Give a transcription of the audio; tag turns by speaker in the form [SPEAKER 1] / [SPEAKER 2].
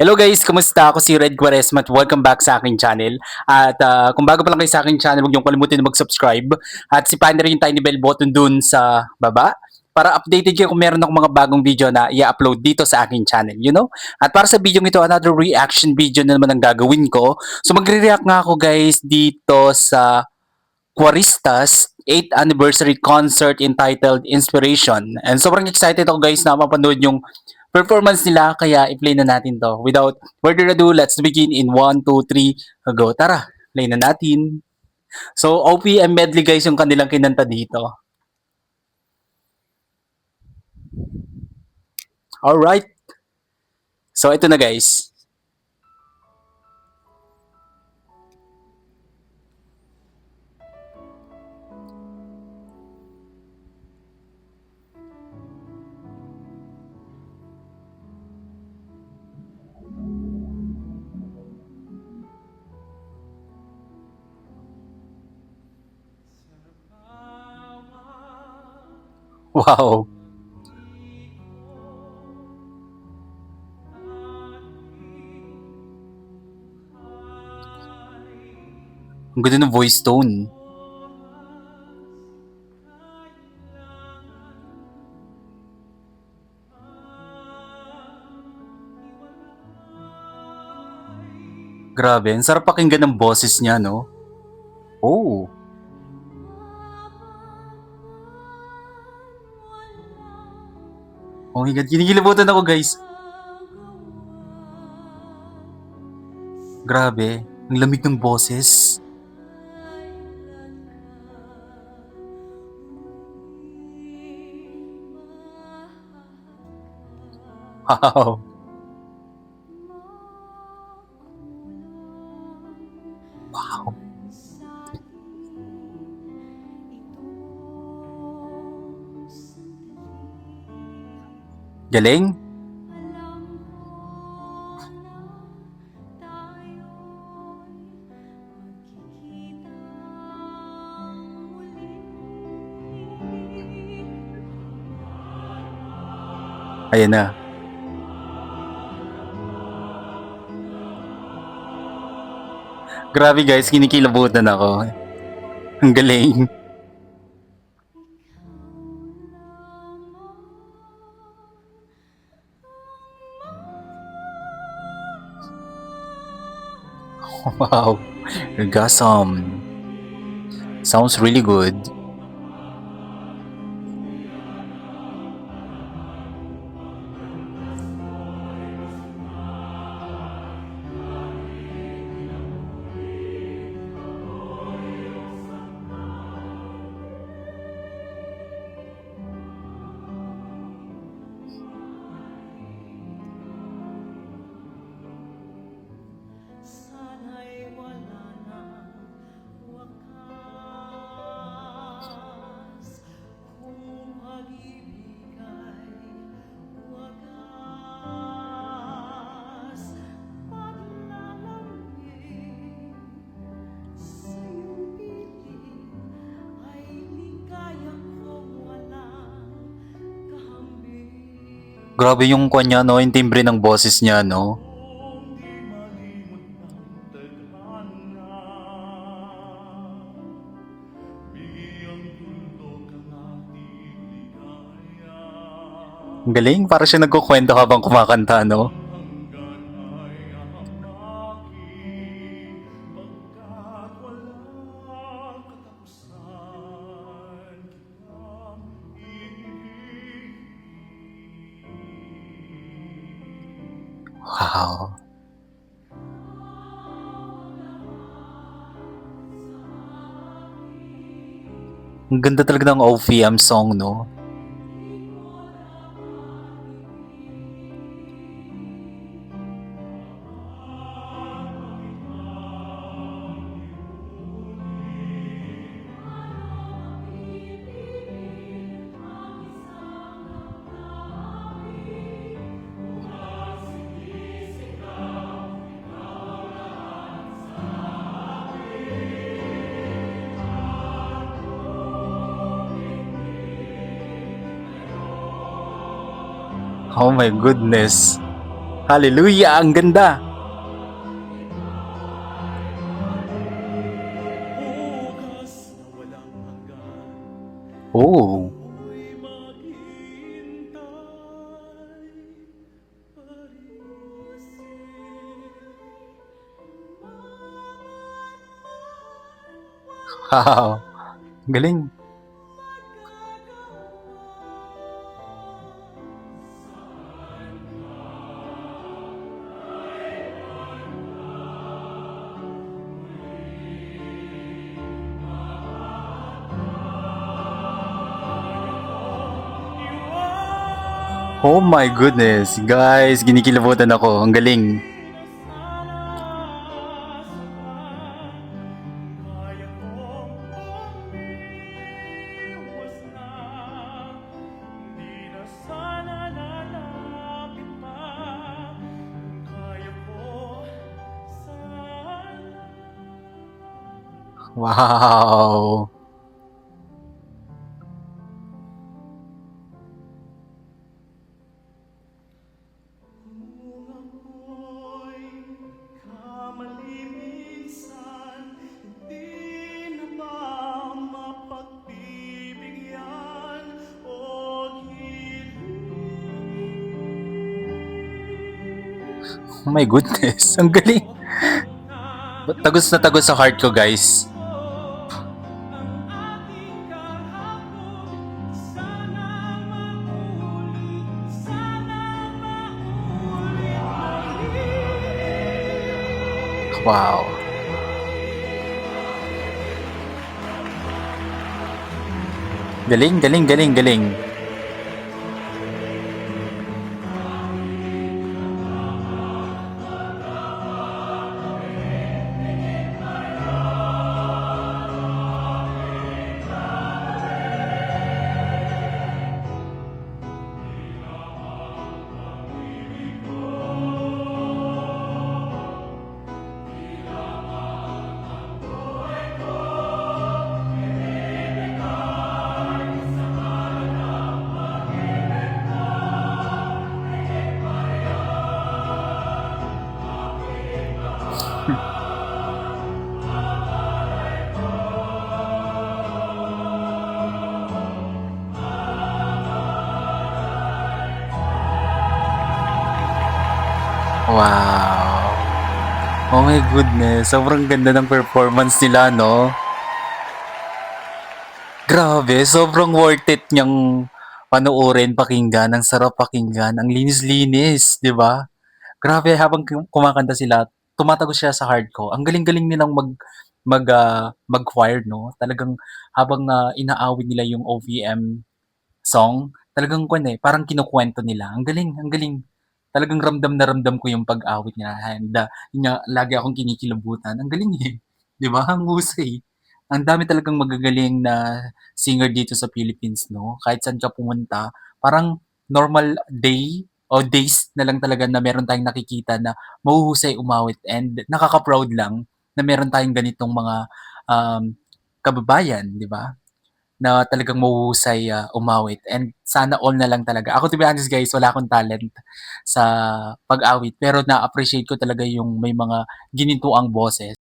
[SPEAKER 1] Hello guys, kumusta? Ako si Red Quaresma at welcome back sa aking channel. At kung bago pa lang kayo sa aking channel, huwag niyong kalimutan na mag-subscribe. At sipahin na rin yung tiny bell button dun sa baba para updated kayo kung meron akong mga bagong video na i-upload dito sa aking channel, you know? At para sa video ito, another reaction video na naman ang gagawin ko. So magre-react nga ako guys dito sa Quaristas 8th anniversary concert entitled Inspiration. And sobrang excited ako guys na mapanood yung performance nila, kaya i-play na natin to. Without further ado, let's begin in 1, 2, 3, go. Tara, play na natin. So, OPM medley guys yung kanilang kinanta dito. Alright. So, ito na guys. Wow. Ang ganda ng voice tone. Grabe, ang sarap pakinggan ng boses niya, no? Oh. Oh my God, kinikilabutan ako guys. Grabe, ang lamig ng boses. Wow. Wow. Galing. Ayan na. Grabe guys, kinikilabutan ako. Ang galing. Wow. Orgasm. Sounds really good. Grabe yung kanya, no? Yung timbre ng boses niya, no? Ang galing, para siya nagkukwento habang kumakanta, no? Wow. Ang ganda talaga ng OPM song, no? Oh my goodness. Hallelujah, ang ganda. Oh. Wow. Galing. Oh my goodness. Guys, ginikilabutan ako. Ang galing. Wow. Oh my goodness. Ang galing. Tagos na tagos sa heart ko, guys. Wow. Galing, galing, galing, galing. Wow. Oh my goodness. Sobrang ganda ng performance nila, no? Grabe, sobrang worth it niyang panoorin, pakinggan. Ang sarap pakinggan. Ang linis-linis, di ba? Grabe, habang kumakanta sila, tumatagos siya sa heart ko. Ang galing-galing nilang mag-choir, no? Talagang habang inaawit nila yung OVM song, talagang parang kinukuwento nila. Ang galing, ang galing. Talagang ramdam na ramdam ko yung pag-awit nila and yun nga, lagi akong kinikilabutan. Ang galing eh. 'Di ba? Ang husay. Ang dami talagang magagaling na singer dito sa Philippines, no? Kahit saan ka pumunta, parang normal day o days na lang talaga na meron tayong nakikita na mahuhusay umawit and nakaka-proud lang na meron tayong ganitong mga um, kababayan, 'di ba? Na talagang mahuhusay, umawit and sana all na lang talaga. Ako to be honest guys, wala akong talent sa pag-awit pero na-appreciate ko talaga yung may mga ginintuang boses.